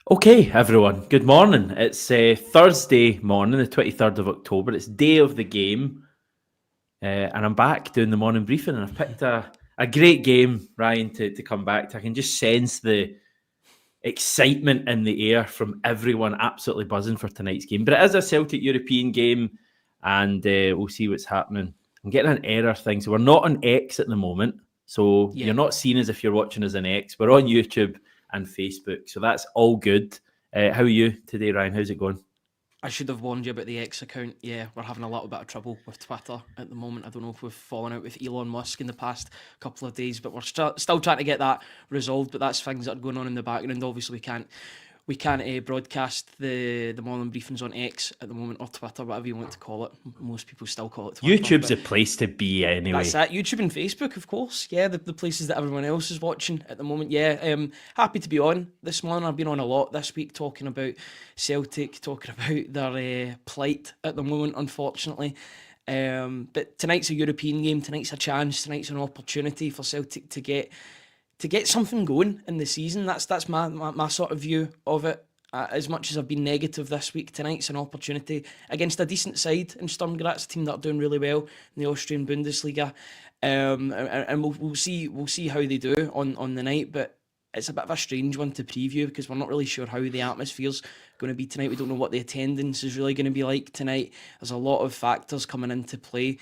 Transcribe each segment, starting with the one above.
Okay, everyone, good morning. It's Thursday morning, the 23rd of October. It's day of the game, and I'm back doing the morning briefing, and I've picked a great game, Ryan, to come back to. I can just sense the excitement in the air from everyone absolutely buzzing for tonight's game. But it is a Celtic European game, and we'll see what's happening. I'm getting an error thing, so we're not on X at the moment. So Yeah. you're not seen as if you're watching us on X. We're on YouTube and Facebook, so that's all good. How are you today, Ryan? How's it going? I should have warned you about the X account. Yeah, we're having a little bit of trouble with Twitter at the moment. I don't know if we've fallen out with Elon Musk in the past couple of days, but we're still trying to get that resolved. But that's things that are going on in the background. Obviously, we can't broadcast the morning briefings on X at the moment, or Twitter, whatever you want to call it. Most people still call it Twitter. YouTube's a place to be anyway. That's it. YouTube and Facebook, of course. Yeah, the places that everyone else is watching at the moment. Yeah, happy to be on this morning. I've been on a lot this week talking about Celtic, talking about their plight at the moment, unfortunately. But tonight's a European game. Tonight's a chance. Tonight's an opportunity for Celtic to get something going in the season. That's my sort of view of it. As much as I've been negative this week, tonight's an opportunity against a decent side in Sturm Graz, a team that are doing really well in the Austrian Bundesliga, and we'll see how they do on the night. But it's a bit of a strange one to preview because we're not really sure how the atmosphere's going to be tonight. We don't know what the attendance is really going to be like tonight. There's a lot of factors coming into play.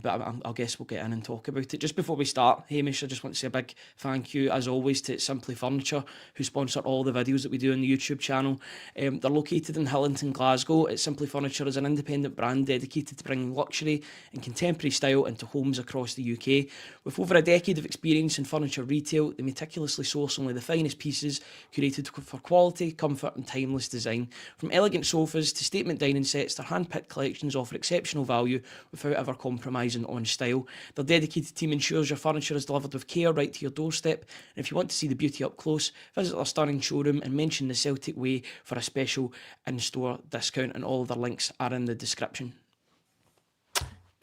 But I guess we'll get in and talk about it. Just before we start, Hamish, I just want to say a big thank you, as always, to Simply Furniture, who sponsor all the videos that we do on the YouTube channel. They're located in Hillington, Glasgow. Simply Furniture is an independent brand dedicated to bringing luxury and contemporary style into homes across the UK. With over a decade of experience in furniture retail, they meticulously source only the finest pieces, curated for quality, comfort and timeless design. From elegant sofas to statement dining sets, their handpicked collections offer exceptional value without ever compromising on style. Their dedicated team ensures your furniture is delivered with care right to your doorstep. And if you want to see the beauty up close, visit their stunning showroom and mention the Celtic Way for a special in-store discount, and all of their links are in the description.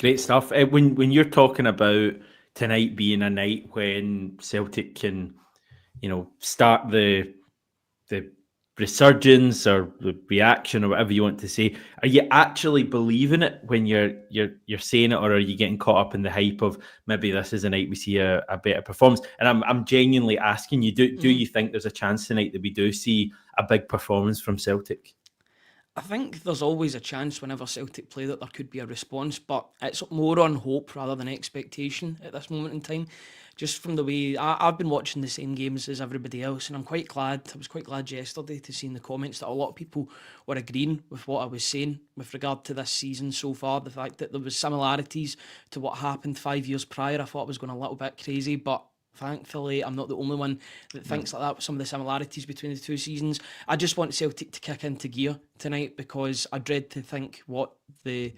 Great stuff. When you're talking about tonight being a night when Celtic can, start the resurgence or the reaction or whatever you want to say, are you actually believing it when you're saying it, or are you getting caught up in the hype of maybe this is a night we see a better performance? And I'm genuinely asking you, do you think there's a chance tonight that we do see a big performance from Celtic? I think there's always a chance whenever Celtic play that there could be a response, but it's more on hope rather than expectation at this moment in time. Just from the way I've been watching the same games as everybody else, and I was quite glad yesterday to see in the comments that a lot of people were agreeing with what I was saying with regard to this season so far. The fact that there was similarities to what happened 5 years prior, I thought I was going a little bit crazy, but thankfully, I'm not the only one that thinks like that with some of the similarities between the two seasons. I just want Celtic to kick into gear tonight because I dread to think what the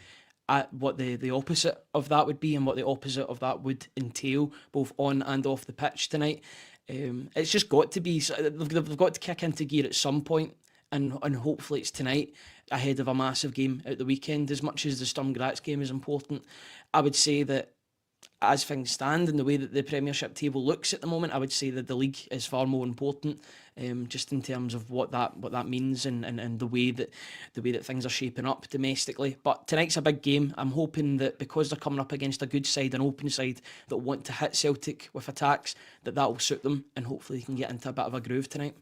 opposite of that would be and what the opposite of that would entail, both on and off the pitch tonight. It's just got to be. They've got to kick into gear at some point, and hopefully it's tonight ahead of a massive game at the weekend. As much as the Sturm Graz game is important, I would say that as things stand and the way that the Premiership table looks at the moment, I would say that the league is far more important, just in terms of what that means and the way that things are shaping up domestically. But tonight's a big game. I'm hoping that because they're coming up against a good side, an open side that want to hit Celtic with attacks, that will suit them, and hopefully they can get into a bit of a groove tonight.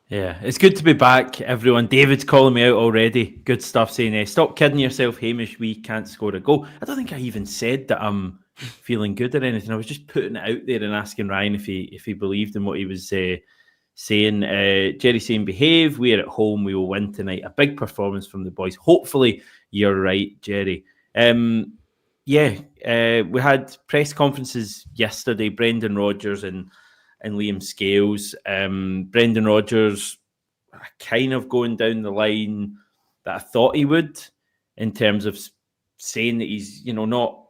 Yeah, it's good to be back, everyone. David's calling me out already. Good stuff, saying, stop kidding yourself, Hamish, we can't score a goal. I don't think I even said that I'm feeling good or anything. I was just putting it out there and asking Ryan if he believed in what he was saying. Jerry saying, behave, we're at home, we will win tonight. A big performance from the boys. Hopefully you're right, Jerry. We had press conferences yesterday, Brendan Rodgers and Liam Scales. Brendan Rodgers kind of going down the line that I thought he would, in terms of saying that he's not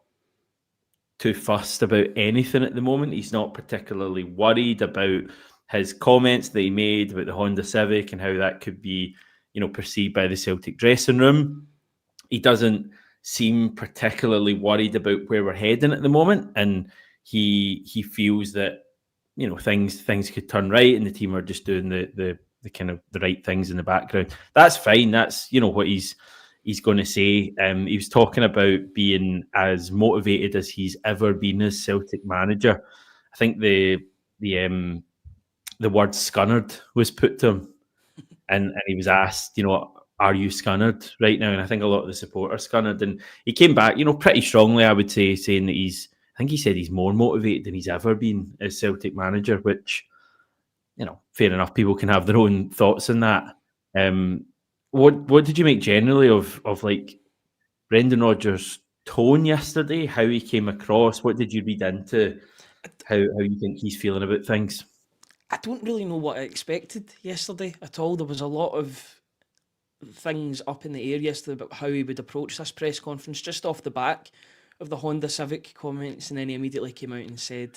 too fussed about anything at the moment. He's not particularly worried about his comments that he made about the Honda Civic and how that could be perceived by the Celtic dressing room. He doesn't seem particularly worried about where we're heading at the moment, and he feels that things could turn right, and the team are just doing the kind of the right things in the background. That's fine. That's what he's going to say. He was talking about being as motivated as he's ever been as Celtic manager. I think the word scunnered was put to him, and he was asked, are you scunnered right now? And I think a lot of the supporters scunnered, and he came back, pretty strongly, I would say, saying that I think he said he's more motivated than he's ever been as Celtic manager, which, fair enough. People can have their own thoughts on that. What did you make generally of like Brendan Rodgers' tone yesterday? How he came across? What did you read into how you think he's feeling about things? I don't really know what I expected yesterday at all. There was a lot of things up in the air yesterday about how he would approach this press conference, just off the back of the Honda Civic comments, and then he immediately came out and said,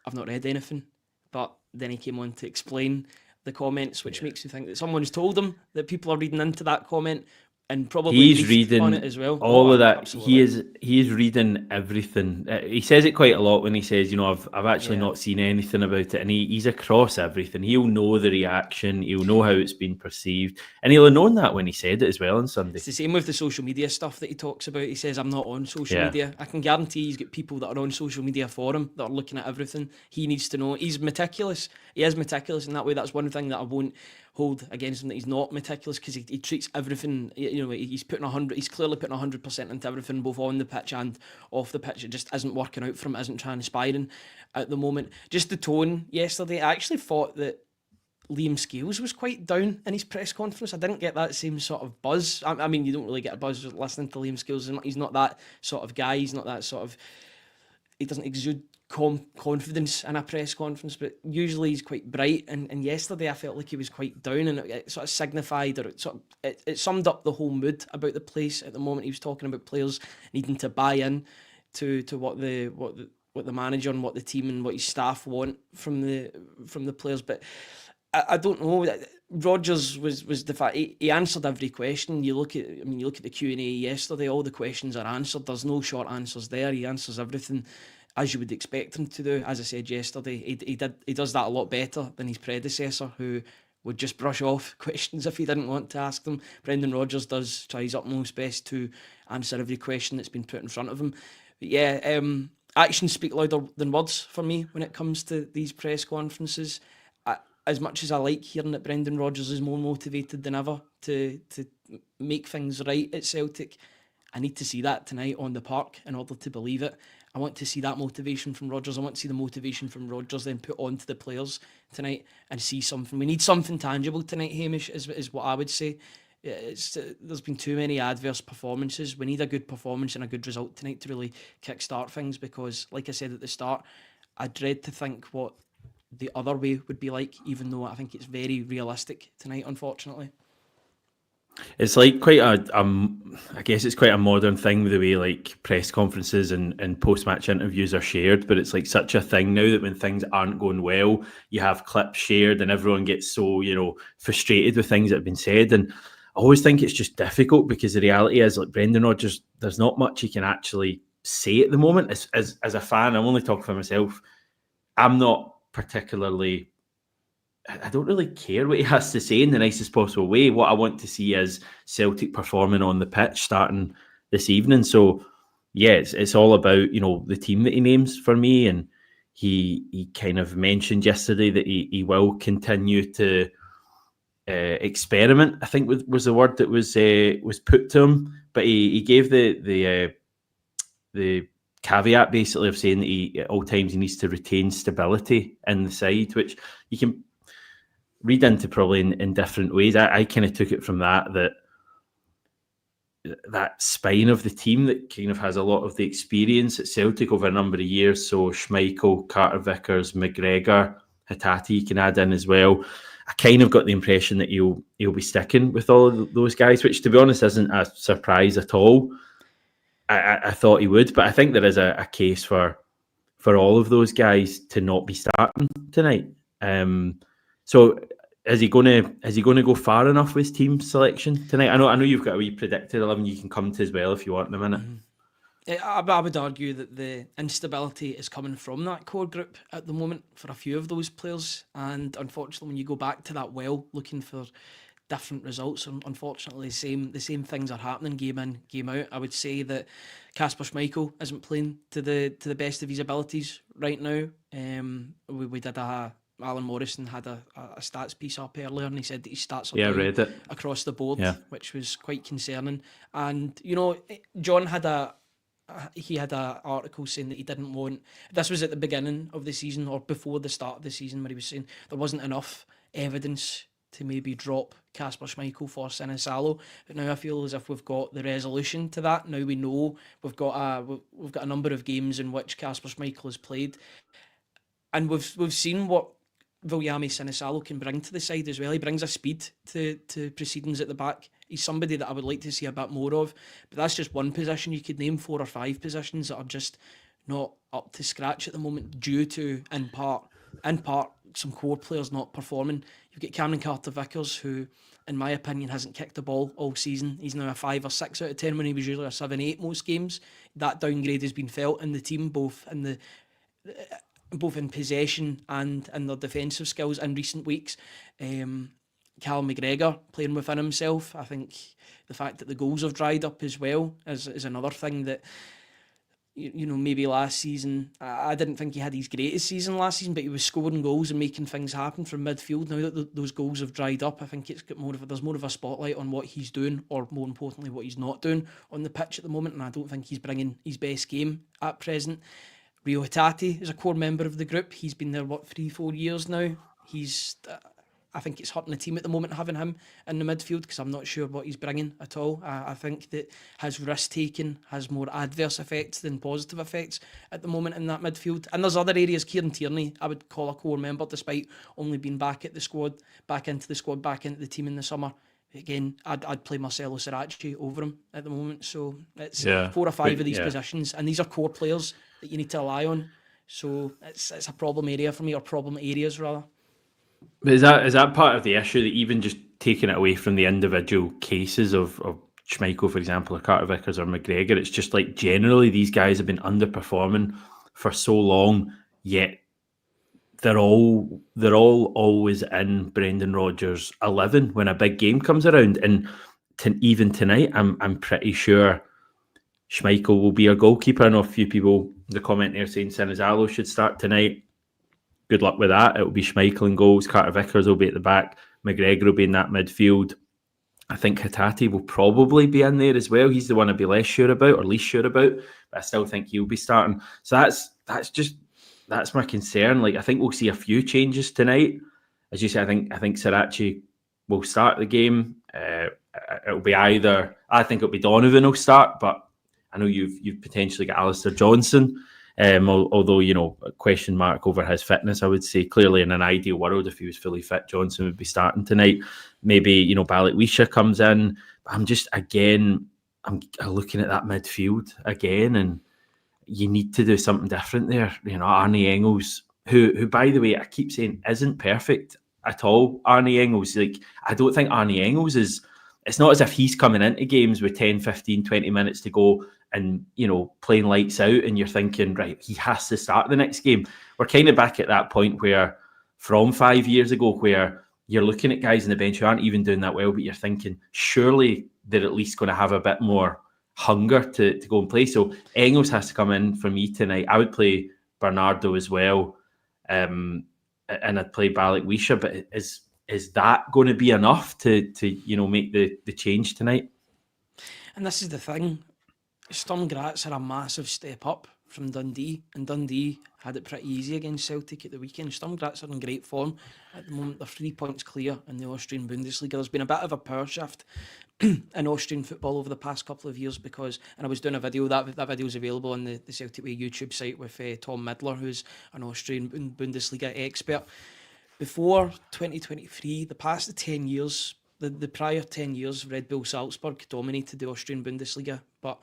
"I've not read anything," but then he came on to explain the comments, which makes you think that someone's told him that people are reading into that comment and probably he's briefed reading on it as well. all of that. Absolutely. He is reading everything. He says it quite a lot when he says, I've actually not seen anything about it, and he's across everything. He'll know the reaction, he'll know how it's been perceived, and he'll have known that when he said it as well on Sunday. It's the same with the social media stuff that he talks about. He says, I'm not on social media. I can guarantee he's got people that are on social media for him that are looking at everything. He needs to know. He's meticulous. He is meticulous in that way. That's one thing that I won't hold against him, that he's not meticulous, because he treats everything, he's putting 100, he's clearly putting 100% into everything, both on the pitch and off the pitch. It just isn't working out for him, isn't transpiring at the moment. Just the tone yesterday, I actually thought that Liam Scales was quite down in his press conference. I didn't get that same sort of buzz. I mean, you don't really get a buzz listening to Liam Scales. He's not that sort of guy. He's not that sort of, he doesn't exude confidence in a press conference, but usually he's quite bright, and yesterday I felt like he was quite down, and it sort of signified, or it summed up the whole mood about the place at the moment. He was talking about players needing to buy in to what the manager and what the team and what his staff want from the players. But I don't know. Rodgers was the fact he answered every question. You look at the Q&A yesterday. All the questions are answered. There's no short answers there. He answers everything as you would expect him to do. As I said yesterday, he does that a lot better than his predecessor, who would just brush off questions if he didn't want to ask them. Brendan Rodgers does try his utmost best to answer every question that's been put in front of him. But yeah, actions speak louder than words for me when it comes to these press conferences. As much as I like hearing that Brendan Rodgers is more motivated than ever to make things right at Celtic, I need to see that tonight on the park in order to believe it. I want to see that motivation from Rodgers. I want to see the motivation from Rodgers then put onto the players tonight and see something. We need something tangible tonight, Hamish, is what I would say. There's been too many adverse performances. We need a good performance and a good result tonight to really kickstart things, because, like I said at the start, I dread to think what the other way would be like, even though I think it's very realistic tonight, unfortunately. It's like quite I guess it's quite a modern thing, the way like press conferences and post-match interviews are shared, but it's like such a thing now that when things aren't going well, you have clips shared and everyone gets so, frustrated with things that have been said. And I always think it's just difficult, because the reality is, like, Brendan Rodgers, there's not much he can actually say at the moment. As a fan, I'm only talking for myself, I'm not particularly, I don't really care what he has to say in the nicest possible way. What I want to see is Celtic performing on the pitch starting this evening. So yeah, it's all about, the team that he names for me. And he kind of mentioned yesterday that he will continue to experiment, I think was the word that was put to him. But he gave the caveat basically of saying that at all times he needs to retain stability in the side, which you can read into probably in different ways. I kind of took it from that spine of the team that kind of has a lot of the experience at Celtic over a number of years. So Schmeichel, Carter-Vickers, McGregor, Hatate you can add in as well. I kind of got the impression that he'll be sticking with all of those guys, which to be honest isn't a surprise at all. I thought he would, but I think there is a case for all of those guys to not be starting tonight. So is he going to go far enough with his team selection tonight? I know you've got a wee predicted 11 you can come to as well if you want in a minute. I would argue that the instability is coming from that core group at the moment for a few of those players. And unfortunately, when you go back to that well, looking for different results, and unfortunately, the same things are happening game in, game out. I would say that Kasper Schmeichel isn't playing to the best of his abilities right now. We did Alan Morrison had a stats piece up earlier, and he said that his stats are Yeah, I down read it. across the board, Yeah. which was quite concerning. And John had a article saying that he didn't want. This was at the beginning of the season or before the start of the season, where he was saying there wasn't enough evidence to maybe drop Kasper Schmeichel for Sinisalo. But now I feel as if we've got the resolution to that. Now we know we've got a number of games in which Kasper Schmeichel has played, and we've seen what Viljami Sinisalo can bring to the side as well. He brings a speed to proceedings at the back. He's somebody that I would like to see a bit more of. But that's just one position. You could name 4 or 5 positions that are just not up to scratch at the moment due to, in part, some core players not performing. You've got Cameron Carter-Vickers, who, in my opinion, hasn't kicked the ball all season. He's now a 5 or 6 out of 10 when he was usually a 7, 8 most games. That downgrade has been felt in the team, both in possession and in their defensive skills in recent weeks. Callum McGregor playing within himself. I think the fact that the goals have dried up as well is another thing that, maybe last season, I didn't think he had his greatest season last season, but he was scoring goals and making things happen from midfield. Now that those goals have dried up, I think there's more of a spotlight on what he's doing, or more importantly, what he's not doing on the pitch at the moment, and I don't think he's bringing his best game at present. Rio Hatate is a core member of the group. He's been there, 3-4 years now. I think it's hurting the team at the moment having him in the midfield, because I'm not sure what he's bringing at all. I think that his risk-taking has more adverse effects than positive effects at the moment in that midfield. And there's other areas. Kieran Tierney, I would call a core member, despite only being back into the team in the summer. Again, I'd play Marcelo Sirachi over him at the moment. So it's 4 or 5 of these positions, and these are core players that you need to rely on. So it's a problem area for me, or problem areas rather. But is that part of the issue, that even just taking it away from the individual cases of Schmeichel, for example, or Carter Vickers or McGregor, it's just like generally these guys have been underperforming for so long, yet they're all always in Brendan Rodgers' 11 when a big game comes around. And even tonight, I'm pretty sure Schmeichel will be our goalkeeper. I know a few people in the comment there saying Sinisalo should start tonight. Good luck with that. It will be Schmeichel in goals. Carter Vickers will be at the back. McGregor will be in that midfield. I think Hatate will probably be in there as well. He's the one I'd be least sure about. But I still think he'll be starting. So that's my concern. Like, I think we'll see a few changes tonight. As you say, I think Sirachi will start the game. It'll be either, I think it'll be Donovan will start, but I know you've potentially got Alistair Johnson. Although, a question mark over his fitness, I would say clearly in an ideal world, if he was fully fit, Johnson would be starting tonight. Maybe, Balikwisha comes in. But I'm looking at that midfield again, and you need to do something different there. Arne Engels, who by the way, I keep saying isn't perfect at all. Arne Engels, I don't think Arne Engels is, it's not as if he's coming into games with 10, 15, 20 minutes to go and, playing lights out, and you're thinking, right, he has to start the next game. We're kind of back at that point where, from 5 years ago, where you're looking at guys on the bench who aren't even doing that well, but you're thinking, surely they're at least going to have a bit more hunger to go and play. So Engels has to come in for me tonight. I would play Bernardo as well, and I'd play Balikwisha, but is that going to be enough to make the change tonight? And this is the thing. Sturm Graz had a massive step up from Dundee, and Dundee had it pretty easy against Celtic at the weekend. Sturm Graz are in great form at the moment. They're 3 points clear in the Austrian Bundesliga. There's been a bit of a power shift in Austrian football over the past couple of years, and I was doing a video, that video is available on the Celtic Way YouTube site with Tom Midler, who's an Austrian Bundesliga expert. Before 2023, the past 10 years, the prior 10 years, Red Bull Salzburg dominated the Austrian Bundesliga, but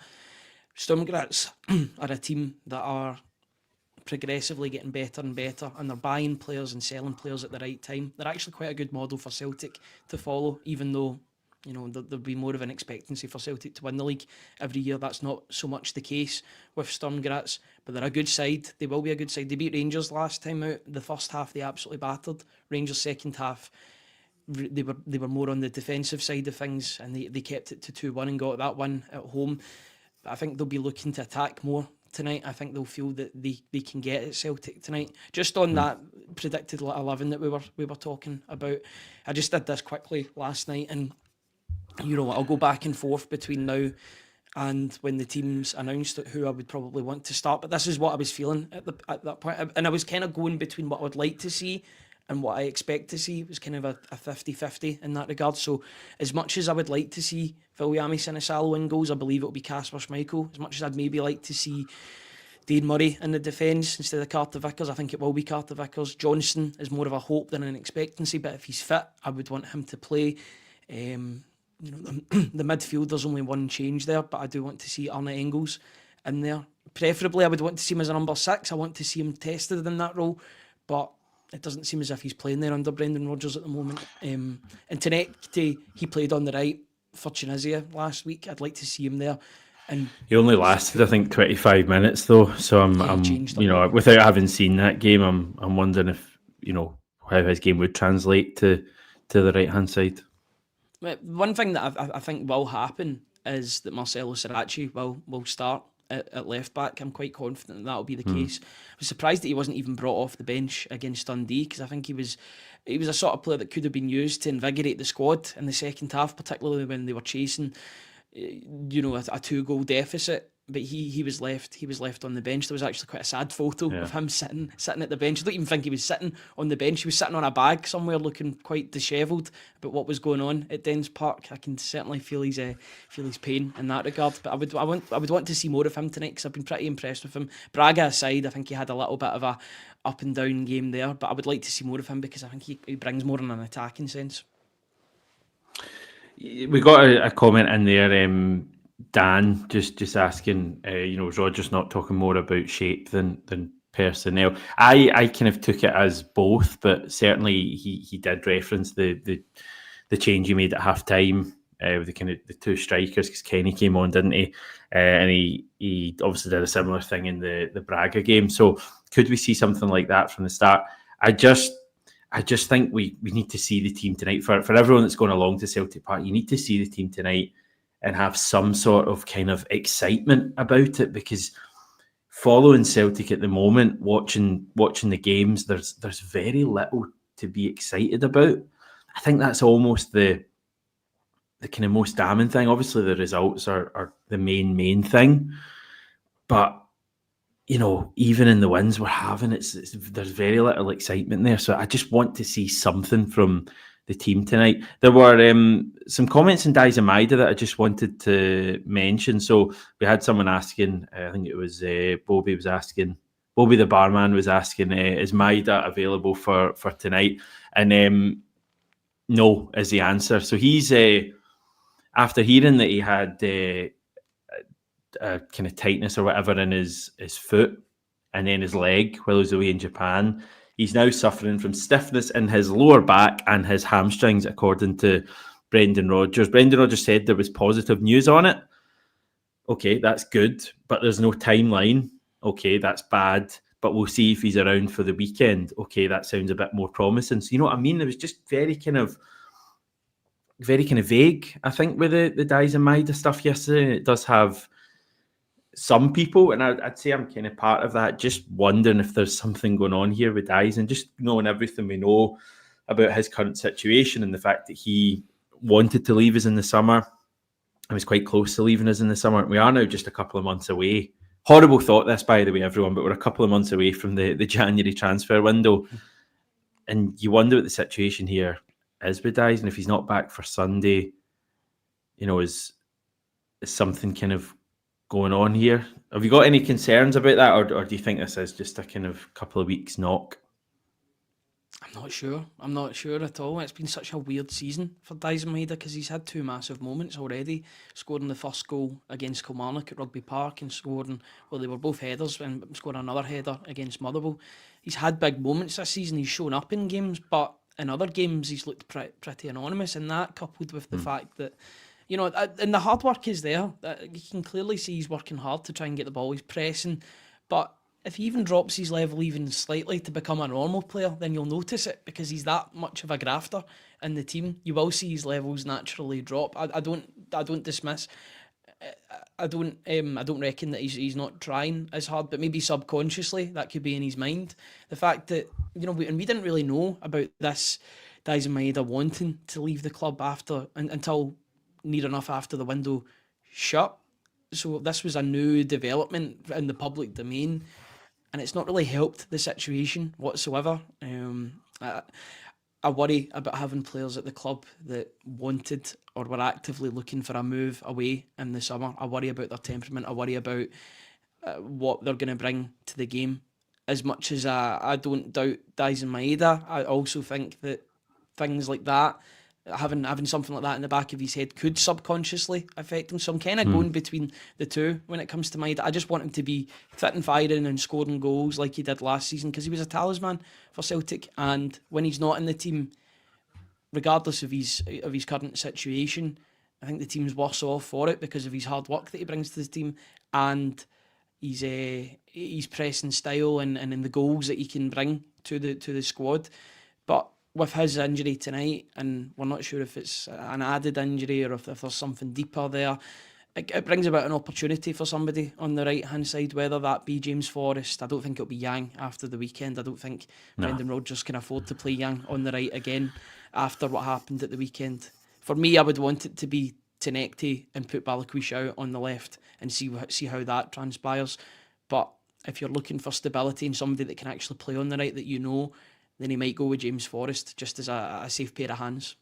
Sturm Graz are a team that are progressively getting better and better, and they're buying players and selling players at the right time. They're actually quite a good model for Celtic to follow, even though there'll be more of an expectancy for Celtic to win the league every year. That's not so much the case with Sturm Graz, but they're a good side. They will be a good side. They beat Rangers last time out. The first half they absolutely battered. Rangers second half, they were more on the defensive side of things, and they kept it to 2-1 and got that one at home. But I think they'll be looking to attack more tonight. I think they'll feel that they can get at Celtic tonight. Just on that predicted 11 that we were talking about, I just did this quickly last night, and I'll go back and forth between now and when the teams announced who I would probably want to start. But this is what I was feeling at that point, and I was kind of going between what I would like to see and what I expect to see. It was kind of a 50-50 in that regard. So as much as I would like to see Viliami Sinisalo in goals, I believe it'll be Kasper Schmeichel. As much as I'd maybe like to see Dane Murray in the defence instead of Carter Vickers, I think it will be Carter Vickers. Johnson is more of a hope than an expectancy, but if he's fit, I would want him to play. The midfield, there's only one change there, but I do want to see Arne Engels in there. Preferably, I would want to see him as a number 6. I want to see him tested in that role, but it doesn't seem as if he's playing there under Brendan Rodgers at the moment. And Tenekte, he played on the right for Tunisia last week. I'd like to see him there. And he only lasted, I think, 25 minutes though. So I'm without having seen that game, I'm wondering if how his game would translate to the right hand side. One thing that I think will happen is that Marcelo Sirachi will start at left back. I'm quite confident that will be the case. I was surprised that he wasn't even brought off the bench against Dundee, because I think he was a sort of player that could have been used to invigorate the squad in the second half, particularly when they were chasing a 2-goal deficit. But he was left on the bench. There was actually quite a sad photo of him sitting at the bench. I don't even think he was sitting on the bench. He was sitting on a bag somewhere, looking quite dishevelled about what was going on at Dens Park. I can certainly feel his pain in that regard. But I would want to see more of him tonight, because I've been pretty impressed with him. Braga aside, I think he had a little bit of a up and down game there, but I would like to see more of him, because I think he brings more in an attacking sense. We got a comment in there. Dan just asking, Rodgers not talking more about shape than personnel. I kind of took it as both, but certainly he did reference the change he made at half time with the two strikers, because Kenny came on, didn't he? And he obviously did a similar thing in the Braga game. So could we see something like that from the start? I just think we need to see the team tonight. For everyone that's going along to Celtic Park, you need to see the team tonight and have some sort of kind of excitement about it, because following Celtic at the moment, watching the games, there's very little to be excited about. I think that's almost the kind of most damning thing. Obviously, the results are the main thing, but even in the wins we're having, there's very little excitement there. So I just want to see something from the team tonight. There were some comments in Dies and Maeda that I just wanted to mention. So we had someone asking, I think it was Bobby the barman was asking, is Maeda available for tonight? And no is the answer. So he's after hearing that he had a kind of tightness or whatever in his foot and then his leg while he was away in Japan, he's now suffering from stiffness in his lower back and his hamstrings, according to Brendan Rodgers. Brendan Rodgers said there was positive news on it. Okay, that's good, but there's no timeline. Okay, that's bad, but we'll see if he's around for the weekend. Okay, that sounds a bit more promising. So you know what I mean? It was just very kind of vague, I think, with the Dies and Maeda stuff yesterday. It does have some people, and I'd say I'm kind of part of that, just wondering if there's something going on here with Dies, and just knowing everything we know about his current situation and the fact that he wanted to leave us in the summer. I was quite close to leaving us in the summer. We are now just a couple of months away. Horrible thought this, by the way, everyone, but we're a couple of months away from the January transfer window. And you wonder what the situation here is with Dies, and if he's not back for Sunday, is something kind of going on here? Have you got any concerns about that, or do you think this is just a kind of couple of weeks knock? I'm not sure at all. It's been such a weird season for Dies and Maeda, because he's had two massive moments already, scoring the first goal against Kilmarnock at Rugby Park and they were both headers, and scoring another header against Motherwell. He's had big moments this season. He's shown up in games, but in other games he's looked pretty anonymous, and that coupled with the fact that, you know, and the hard work is there. You can clearly see he's working hard to try and get the ball. He's pressing, but if he even drops his level even slightly to become a normal player, then you'll notice it, because he's that much of a grafter in the team. You will see his levels naturally drop. I don't dismiss. I don't reckon that he's not trying as hard, but maybe subconsciously that could be in his mind. The fact that, you know, we didn't really know about this Daizen Maeda wanting to leave the club until near enough after the window shut. So this was a new development in the public domain, and it's not really helped the situation whatsoever. I worry about having players at the club that wanted or were actively looking for a move away in the summer. I worry about their temperament. I worry about what they're going to bring to the game. As much as I don't doubt Daizen Maeda, I also think that things like that, having something like that in the back of his head, could subconsciously affect him. So I'm kind of going between the two when it comes to Maeda. I just want him to be fit and firing and scoring goals like he did last season, because he was a talisman for Celtic. And when he's not in the team, regardless of his current situation, I think the team's worse off for it because of his hard work that he brings to the team, and his pressing style and the goals that he can bring to the squad. But with his injury tonight, and we're not sure if it's an added injury or if there's something deeper there, it brings about an opportunity for somebody on the right-hand side, whether that be James Forrest. I don't think it'll be Yang after the weekend. I don't think Brendan Rodgers can afford to play Yang on the right again after what happened at the weekend. For me, I would want it to be Tenekti and put Balikwish out on the left and see how that transpires. But if you're looking for stability and somebody that can actually play on the right that you know, then he might go with James Forrest just as a safe pair of hands.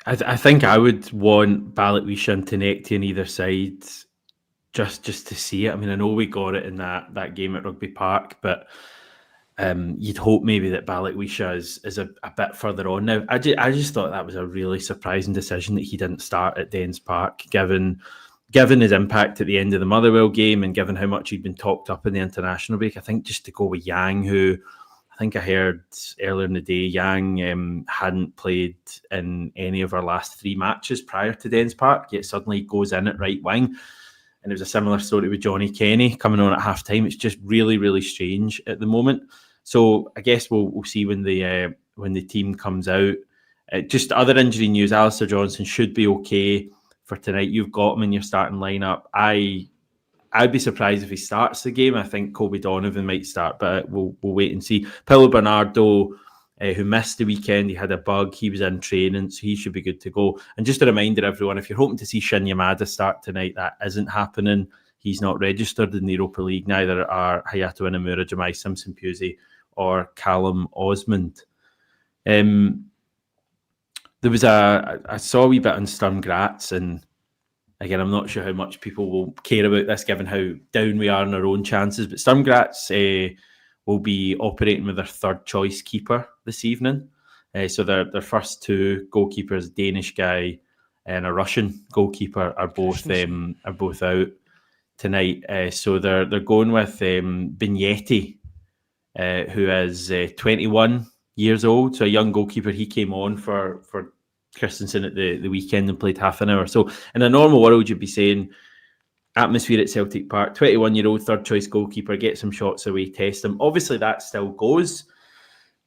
I think I would want Balikwish and Tenekti on either side just to see it. I mean, I know we got it in that game at Rugby Park, but you'd hope maybe that Balikwish is a bit further on now. I just thought that was a really surprising decision that he didn't start at Dens Park, given his impact at the end of the Motherwell game and given how much he'd been talked up in the international break. I think just to go with Yang, who I think I heard earlier in the day, Yang hadn't played in any of our last 3 matches prior to Dens Park, yet suddenly goes in at right wing. And it was a similar story with Johnny Kenny coming on at half time. It's just really, really strange at the moment. So I guess we'll see when the team comes out. Just other injury news, Alistair Johnson should be okay for tonight. You've got him in your starting lineup. I'd be surprised if he starts the game. I think Kobe Donovan might start, but we'll wait and see. Paulo Bernardo, who missed the weekend, he had a bug. He was in training, so he should be good to go. And just a reminder, everyone, if you're hoping to see Shinya Maeda start tonight, that isn't happening. He's not registered in the Europa League. Neither are Hayato Inamura, Jemai Simpson-Pusey, or Callum Osmond. There was I saw a wee bit on Sturm Graz, and again, I'm not sure how much people will care about this given how down we are in our own chances, but Sturm Graz will be operating with their third choice keeper this evening. So their first 2 goalkeepers, a Danish guy and a Russian goalkeeper, are both out tonight. So they're going with Vignetti, who is 21 years old, so a young goalkeeper. He came on for Christensen at the weekend and played half an hour. So in a normal world, you'd be saying atmosphere at Celtic Park, 21-year-old third choice goalkeeper, get some shots away, test him. Obviously that still goes,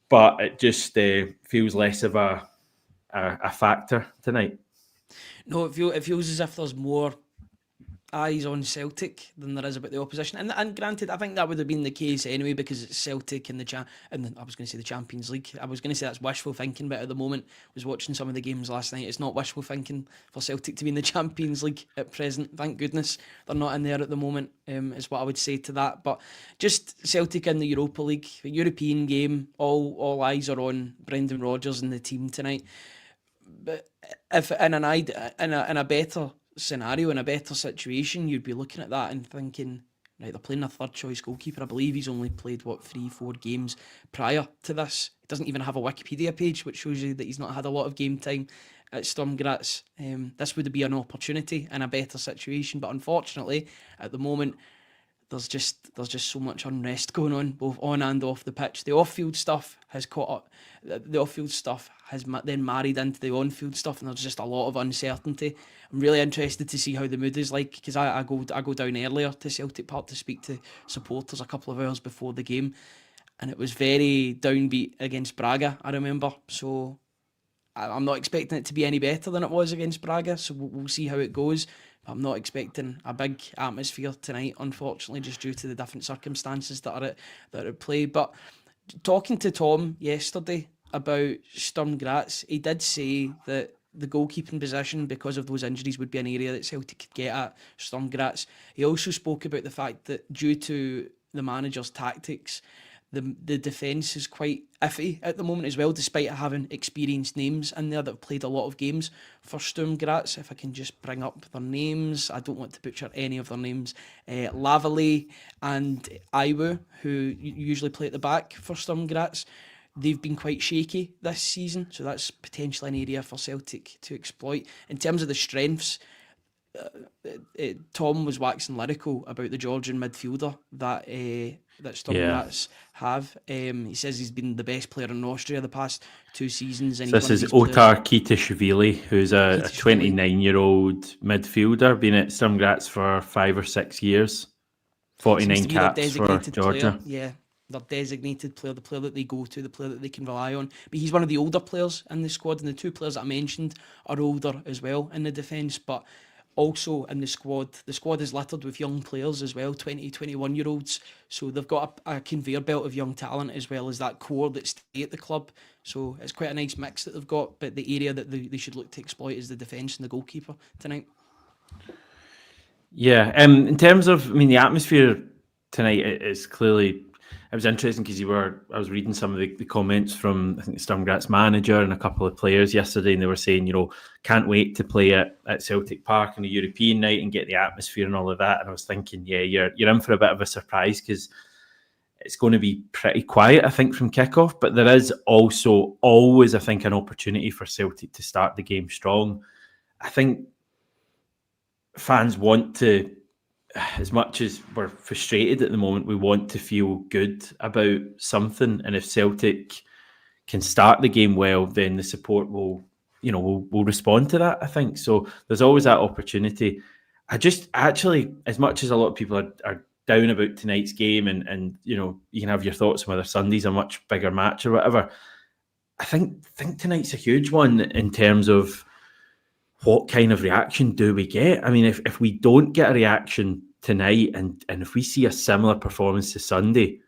but it just feels less of a factor tonight. No, it feels as if there's more eyes on Celtic than there is about the opposition, and granted, I think that would have been the case anyway because it's Celtic and I was going to say the Champions League. I was going to say that's wishful thinking, but at the moment, I was watching some of the games last night. It's not wishful thinking for Celtic to be in the Champions League at present. Thank goodness they're not in there at the moment. Is what I would say to that. But just Celtic in the Europa League, a European game. All eyes are on Brendan Rodgers and the team tonight. But if in a better scenario, in a better situation, you'd be looking at that and thinking, right, they're playing a third choice goalkeeper. I believe he's only played 3-4 games prior to this. He doesn't even have a Wikipedia page, which shows you that he's not had a lot of game time at Sturm Graz. This would be an opportunity in a better situation, but unfortunately at the moment there's just so much unrest going on, both on and off the pitch. The off-field stuff has caught up. The off-field stuff has then married into the on-field stuff, and there's just a lot of uncertainty. I'm really interested to see how the mood is like, because I go down earlier to Celtic Park to speak to supporters a couple of hours before the game, and it was very downbeat against Braga, I remember. So I'm not expecting it to be any better than it was against Braga, so we'll see how it goes. I'm not expecting a big atmosphere tonight, unfortunately, just due to the different circumstances that are at play. But talking to Tom yesterday about Sturm Graz, he did say that the goalkeeping position, because of those injuries, would be an area that Celtic could get at Sturm Graz. He also spoke about the fact that due to the manager's tactics, the defence is quite iffy at the moment as well, despite having experienced names in there that have played a lot of games for Sturm Graz. If I can just bring up their names, I don't want to butcher any of their names. Lavallee and Iwu, who usually play at the back for Sturm Graz, they've been quite shaky this season, so that's potentially an area for Celtic to exploit. In terms of the strengths, Tom was waxing lyrical about the Georgian midfielder that Sturm Graz have. He says he's been the best player in Austria the past 2 seasons. And so this is Otar Kitishvili, who's a 29-year-old midfielder, been at Sturm Graz for 5 or 6 years, 49 caps for Georgia. Player. Yeah, their designated player, the player that they go to, the player that they can rely on. But he's one of the older players in the squad, and the 2 players that I mentioned are older as well in the defence. But also in the squad is littered with young players as well, 20, 21-year-olds. So they've got a conveyor belt of young talent as well as that core that stay at the club. So it's quite a nice mix that they've got, but the area that they should look to exploit is the defence and the goalkeeper tonight. Yeah, in terms of, the atmosphere tonight is clearly... It was interesting because I was reading some of the comments from, I think, the Sturm Graz manager and a couple of players yesterday, and they were saying, can't wait to play at Celtic Park on a European night and get the atmosphere and all of that. And I was thinking, yeah, you're in for a bit of a surprise because it's going to be pretty quiet, I think, from kickoff. But there is also always, I think, an opportunity for Celtic to start the game strong. I think fans want to, as much as we're frustrated at the moment, we want to feel good about something. And if Celtic can start the game well, then the support will respond to that, I think. So there's always that opportunity. I just actually, as much as a lot of people are down about tonight's game and you can have your thoughts on whether Sunday's a much bigger match or whatever, I think tonight's a huge one in terms of what kind of reaction do we get? I mean, if we don't get a reaction tonight and if we see a similar performance to Sunday,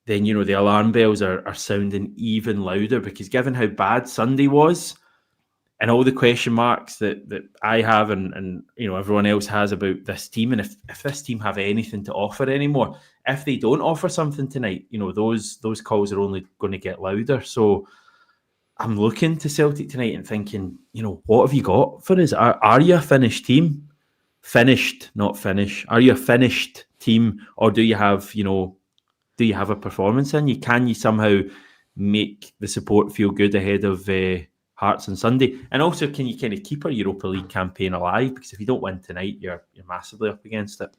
then, the alarm bells are sounding even louder, because given how bad Sunday was and all the question marks that I have and everyone else has about this team, and if this team have anything to offer anymore, if they don't offer something tonight, those calls are only going to get louder. So I'm looking to Celtic tonight and thinking, what have you got for us? Are you a finished team? Finished, not finish. Are you a finished team, or do you have a performance in you? Can you somehow make the support feel good ahead of Hearts on Sunday? And also, can you kind of keep our Europa League campaign alive? Because if you don't win tonight, you're massively up against it.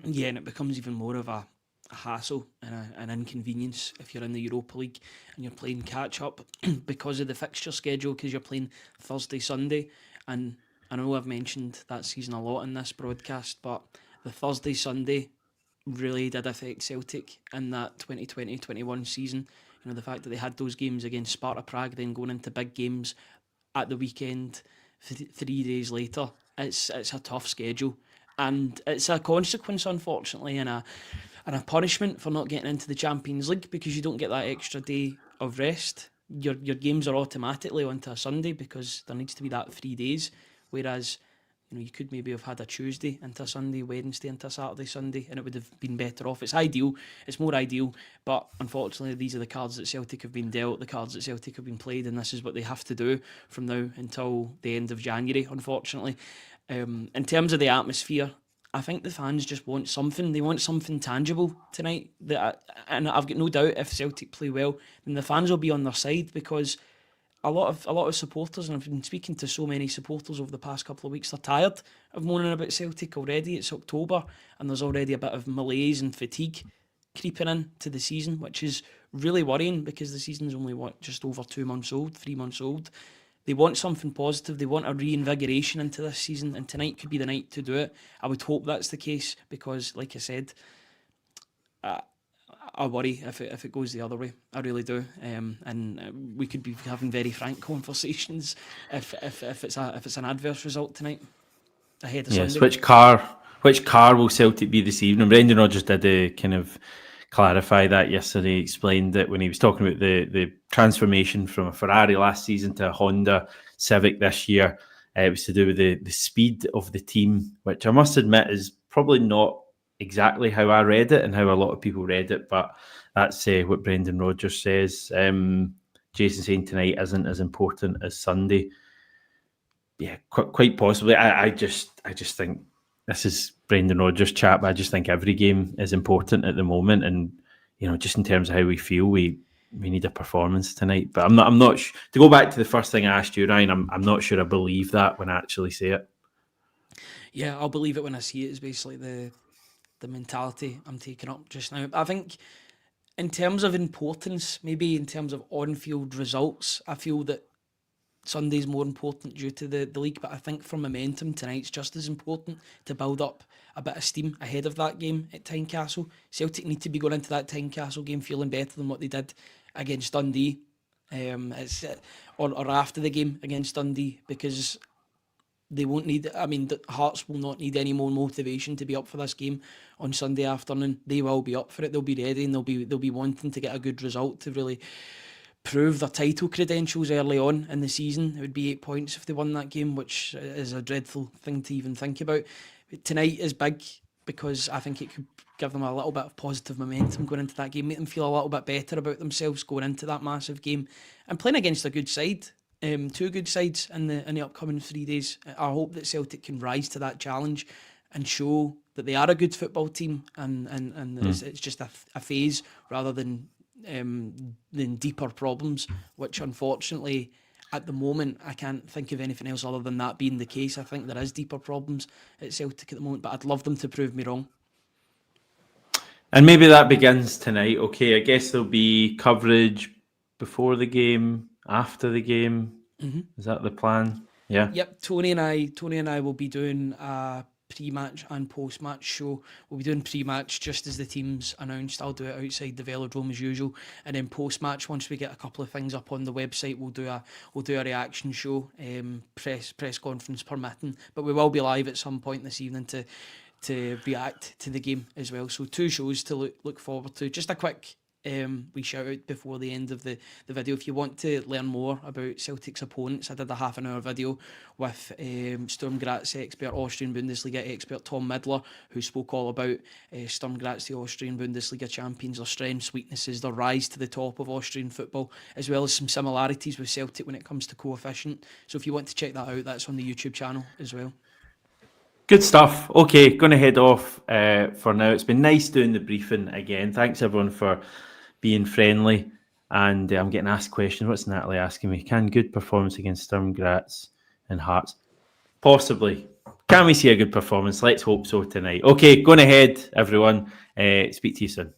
Yeah, and it becomes even more of a hassle and an inconvenience if you're in the Europa League and you're playing catch up because of the fixture schedule, because you're playing Thursday, Sunday. And I know I've mentioned that season a lot in this broadcast, but the Thursday, Sunday really did affect Celtic in that 2020-21 season. The fact that they had those games against Sparta Prague, then going into big games at the weekend 3 days later. It's a tough schedule, and it's a consequence, unfortunately, and a punishment for not getting into the Champions League, because you don't get that extra day of rest. Your games are automatically onto a Sunday because there needs to be that 3 days, whereas you could maybe have had a Tuesday into a Sunday, Wednesday into a Saturday, Sunday, and it would have been better off. It's ideal, it's more ideal, but unfortunately these are the cards that Celtic have been dealt, the cards that Celtic have been played, and this is what they have to do from now until the end of January, unfortunately. In terms of the atmosphere, I think the fans just want something. They want something tangible tonight. And I've got no doubt if Celtic play well, then the fans will be on their side, because a lot of supporters, and I've been speaking to so many supporters over the past couple of weeks, they're tired of moaning about Celtic already. It's October and there's already a bit of malaise and fatigue creeping in to the season, which is really worrying because the season's only just over 2 months old, 3 months old. They want something positive. They want a reinvigoration into this season, and tonight could be the night to do it. I would hope that's the case because, like I said, I worry if it goes the other way. I really do, and we could be having very frank conversations if it's an adverse result tonight ahead of Sunday. Which car will Celtic be this evening? Brendan Rodgers did a kind of clarify that yesterday. He explained that when he was talking about the transformation from a Ferrari last season to a Honda Civic this year, it was to do with the speed of the team, which I must admit is probably not exactly how I read it and how a lot of people read it, but that's what Brendan Rodgers says. Jason saying tonight isn't as important as Sunday. Yeah, quite possibly. I just think this is Brendan Rodgers chat, but I just think every game is important at the moment, and just in terms of how we feel, we need a performance tonight. But I'm not to go back to the first thing I asked you, Ryan. I'm not sure I believe that when I actually say it. Yeah, I'll believe it when I see it. Is basically the mentality I'm taking up just now. I think in terms of importance, maybe in terms of on-field results, I feel that Sunday's more important due to the league, but I think for momentum, tonight's just as important to build up a bit of steam ahead of that game at Tynecastle. Celtic need to be going into that Tynecastle game feeling better than what they did against Dundee, or after the game against Dundee, because they won't need. The Hearts will not need any more motivation to be up for this game on Sunday afternoon. They will be up for it. They'll be ready, and they'll be wanting to get a good result to really prove their title credentials early on in the season. It would be 8 points if they won that game, which is a dreadful thing to even think about. But tonight is big because I think it could give them a little bit of positive momentum going into that game, make them feel a little bit better about themselves going into that massive game and playing against a good side. Two good sides in the upcoming 3 days. I hope that Celtic can rise to that challenge and show that they are a good football team, and it's just a phase rather than deeper problems, which unfortunately at the moment I can't think of anything else other than that being the case. I think there is deeper problems at Celtic at the moment, but I'd love them to prove me wrong. And maybe that begins tonight. Okay, I guess there'll be coverage before the game, after the game. Mm-hmm. Is that the plan? Yeah. Yep. Tony and I will be doing a pre-match and post-match show. We'll be doing pre-match just as the team's announced. I'll do it outside the Velodrome as usual, and then post-match, once we get a couple of things up on the website, we'll do a reaction show, press conference permitting. But we will be live at some point this evening to react to the game as well. So 2 shows to look forward to. Just a quick we shout out before the end of the video. If you want to learn more about Celtic's opponents, I did a half-an-hour video with Sturm Graz expert, Austrian Bundesliga expert Tom Midler, who spoke all about Sturm Graz, the Austrian Bundesliga champions, their strengths, weaknesses, their rise to the top of Austrian football, as well as some similarities with Celtic when it comes to coefficient. So if you want to check that out, that's on the YouTube channel as well. Good stuff. Okay, going to head off for now. It's been nice doing the briefing again. Thanks everyone for being friendly, and I'm getting asked questions. What's Natalie asking me? Can good performance against Sturm Graz and Hearts? Possibly. Can we see a good performance? Let's hope so tonight. Okay, going ahead, everyone. Speak to you soon.